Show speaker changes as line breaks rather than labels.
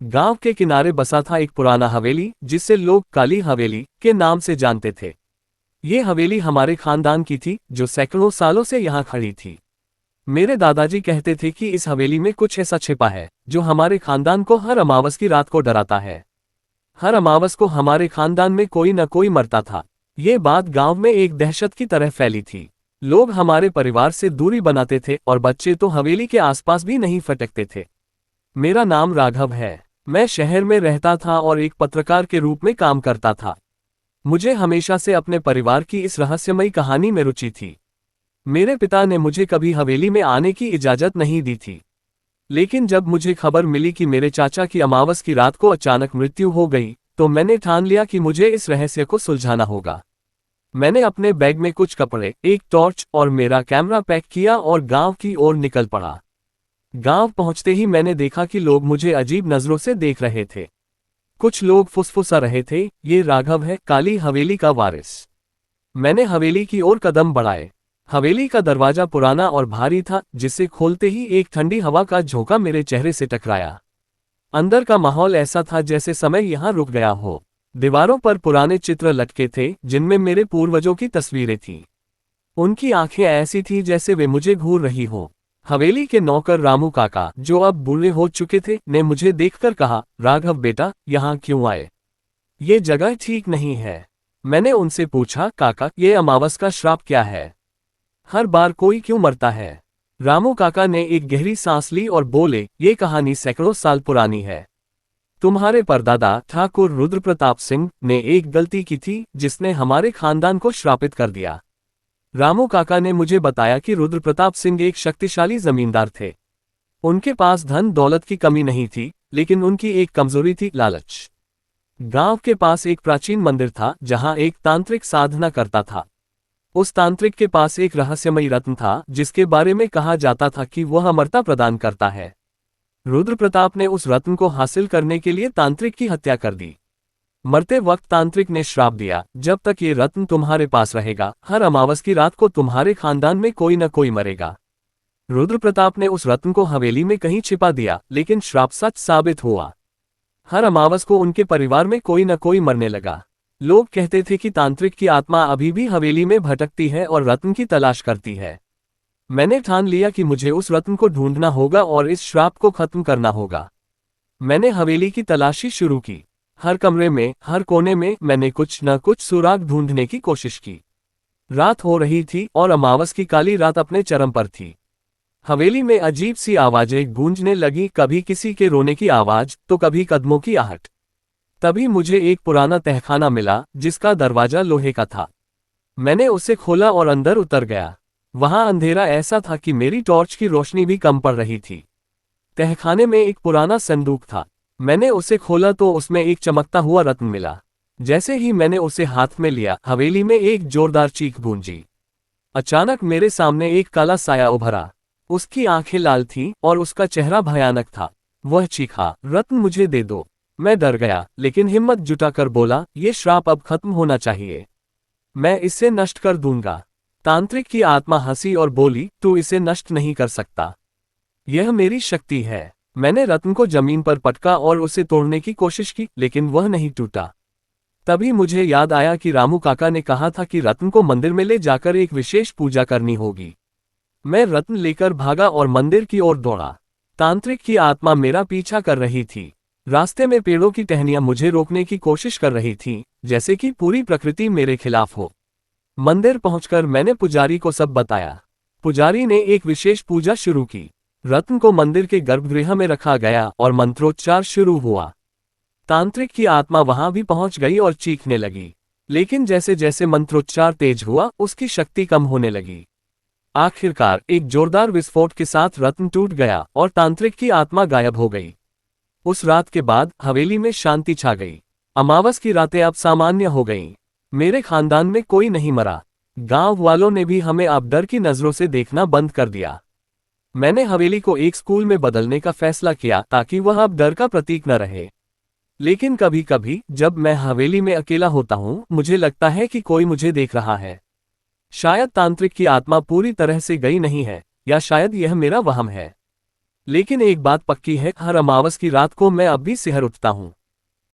गांव के किनारे बसा था एक पुराना हवेली, जिसे लोग काली हवेली के नाम से जानते थे। ये हवेली हमारे खानदान की थी, जो सैकड़ों सालों से यहाँ खड़ी थी। मेरे दादाजी कहते थे कि इस हवेली में कुछ ऐसा छिपा है जो हमारे खानदान को हर अमावस की रात को डराता है। हर अमावस को हमारे खानदान में कोई न कोई मरता था। ये बात गांव में एक दहशत की तरह फैली थी। लोग हमारे परिवार से दूरी बनाते थे और बच्चे तो हवेली के आसपास भी नहीं फटकते थे। मेरा नाम राघव है। मैं शहर में रहता था और एक पत्रकार के रूप में काम करता था। मुझे हमेशा से अपने परिवार की इस रहस्यमयी कहानी में रुचि थी। मेरे पिता ने मुझे कभी हवेली में आने की इजाजत नहीं दी थी, लेकिन जब मुझे खबर मिली कि मेरे चाचा की अमावस की रात को अचानक मृत्यु हो गई, तो मैंने ठान लिया कि मुझे इस रहस्य को सुलझाना होगा। मैंने अपने बैग में कुछ कपड़े, एक टॉर्च और मेरा कैमरा पैक किया और गांव की ओर निकल पड़ा। गांव पहुंचते ही मैंने देखा कि लोग मुझे अजीब नजरों से देख रहे थे। कुछ लोग फुसफुसा रहे थे, ये राघव है, काली हवेली का वारिस। मैंने हवेली की ओर कदम बढ़ाए। हवेली का दरवाजा पुराना और भारी था, जिसे खोलते ही एक ठंडी हवा का झोंका मेरे चेहरे से टकराया। अंदर का माहौल ऐसा था जैसे समय यहाँ रुक गया हो। दीवारों पर पुराने चित्र लटके थे, जिनमें मेरे पूर्वजों की तस्वीरें थीं। उनकी आंखें ऐसी थीं जैसे वे मुझे घूर रही हों। हवेली के नौकर रामू काका, जो अब बूढ़े हो चुके थे, ने मुझे देखकर कहा, राघव बेटा, यहाँ क्यों आए? ये जगह ठीक नहीं है। मैंने उनसे पूछा, काका, ये अमावस का श्राप क्या है? हर बार कोई क्यों मरता है? रामू काका ने एक गहरी सांस ली और बोले, ये कहानी सैकड़ों साल पुरानी है। तुम्हारे परदादा ठाकुर रुद्रप्रताप सिंह ने एक गलती की थी, जिसने हमारे खानदान को श्रापित कर दिया। रामू काका ने मुझे बताया कि रुद्रप्रताप सिंह एक शक्तिशाली जमींदार थे। उनके पास धन दौलत की कमी नहीं थी, लेकिन उनकी एक कमजोरी थी, लालच। गांव के पास एक प्राचीन मंदिर था, जहां एक तांत्रिक साधना करता था। उस तांत्रिक के पास एक रहस्यमयी रत्न था, जिसके बारे में कहा जाता था कि वह अमरता प्रदान करता है। रुद्रप्रताप ने उस रत्न को हासिल करने के लिए तांत्रिक की हत्या कर दी। मरते वक्त तांत्रिक ने श्राप दिया, जब तक ये रत्न तुम्हारे पास रहेगा, हर अमावस की रात को तुम्हारे खानदान में कोई न कोई मरेगा। रुद्रप्रताप ने उस रत्न को हवेली में कहीं छिपा दिया, लेकिन श्राप सच साबित हुआ। हर अमावस को उनके परिवार में कोई न कोई मरने लगा। लोग कहते थे कि तांत्रिक की आत्मा अभी भी हवेली में भटकती है और रत्न की तलाश करती है। मैंने ठान लिया कि मुझे उस रत्न को ढूंढना होगा और इस श्राप को खत्म करना होगा। मैंने हवेली की तलाशी शुरू की। हर कमरे में, हर कोने में मैंने कुछ न कुछ सुराग ढूंढने की कोशिश की। रात हो रही थी और अमावस की काली रात अपने चरम पर थी। हवेली में अजीब सी आवाजें गूंजने लगी, कभी किसी के रोने की आवाज, तो कभी कदमों की आहट। तभी मुझे एक पुराना तहखाना मिला, जिसका दरवाजा लोहे का था। मैंने उसे खोला और अंदर उतर गया। वहां अंधेरा ऐसा था कि मेरी टॉर्च की रोशनी भी कम पड़ रही थी। तहखाने में एक पुराना संदूक था। मैंने उसे खोला तो उसमें एक चमकता हुआ रत्न मिला। जैसे ही मैंने उसे हाथ में लिया, हवेली में एक जोरदार चीख गूंजी। अचानक मेरे सामने एक काला साया उभरा। उसकी आंखें लाल थीं और उसका चेहरा भयानक था। वह चीखा, रत्न मुझे दे दो। मैं डर गया, लेकिन हिम्मत जुटाकर बोला, ये श्राप अब खत्म होना चाहिए। मैं इसे नष्ट कर दूंगा। तांत्रिक की आत्मा हंसी और बोली, तू इसे नष्ट नहीं कर सकता। यह मेरी शक्ति है। मैंने रत्न को जमीन पर पटका और उसे तोड़ने की कोशिश की, लेकिन वह नहीं टूटा। तभी मुझे याद आया कि रामू काका ने कहा था कि रत्न को मंदिर में ले जाकर एक विशेष पूजा करनी होगी। मैं रत्न लेकर भागा और मंदिर की ओर दौड़ा। तांत्रिक की आत्मा मेरा पीछा कर रही थी। रास्ते में पेड़ों की टहनियां मुझे रोकने की कोशिश कर रही थीं, जैसे कि पूरी प्रकृति मेरे खिलाफ हो। मंदिर पहुंचकर मैंने पुजारी को सब बताया। पुजारी ने एक विशेष पूजा शुरू की। रत्न को मंदिर के गर्भगृह में रखा गया और मंत्रोच्चार शुरू हुआ। तांत्रिक की आत्मा वहां भी पहुंच गई और चीखने लगी, लेकिन जैसे जैसे मंत्रोच्चार तेज हुआ, उसकी शक्ति कम होने लगी। आखिरकार एक जोरदार विस्फोट के साथ रत्न टूट गया और तांत्रिक की आत्मा गायब हो गई। उस रात के बाद हवेली में शांति छा गई। अमावस की रातें अब सामान्य हो गईं। मेरे खानदान में कोई नहीं मरा। गांव वालों ने भी हमें अब डर की नजरों से देखना बंद कर दिया। मैंने हवेली को एक स्कूल में बदलने का फैसला किया, ताकि वह अब डर का प्रतीक न रहे। लेकिन कभी कभी जब मैं हवेली में अकेला होता हूँ, मुझे लगता है कि कोई मुझे देख रहा है। शायद तांत्रिक की आत्मा पूरी तरह से गई नहीं है, या शायद यह मेरा वहम है। लेकिन एक बात पक्की है, हर अमावस की रात को मैं अब भी सिहर उठता हूँ।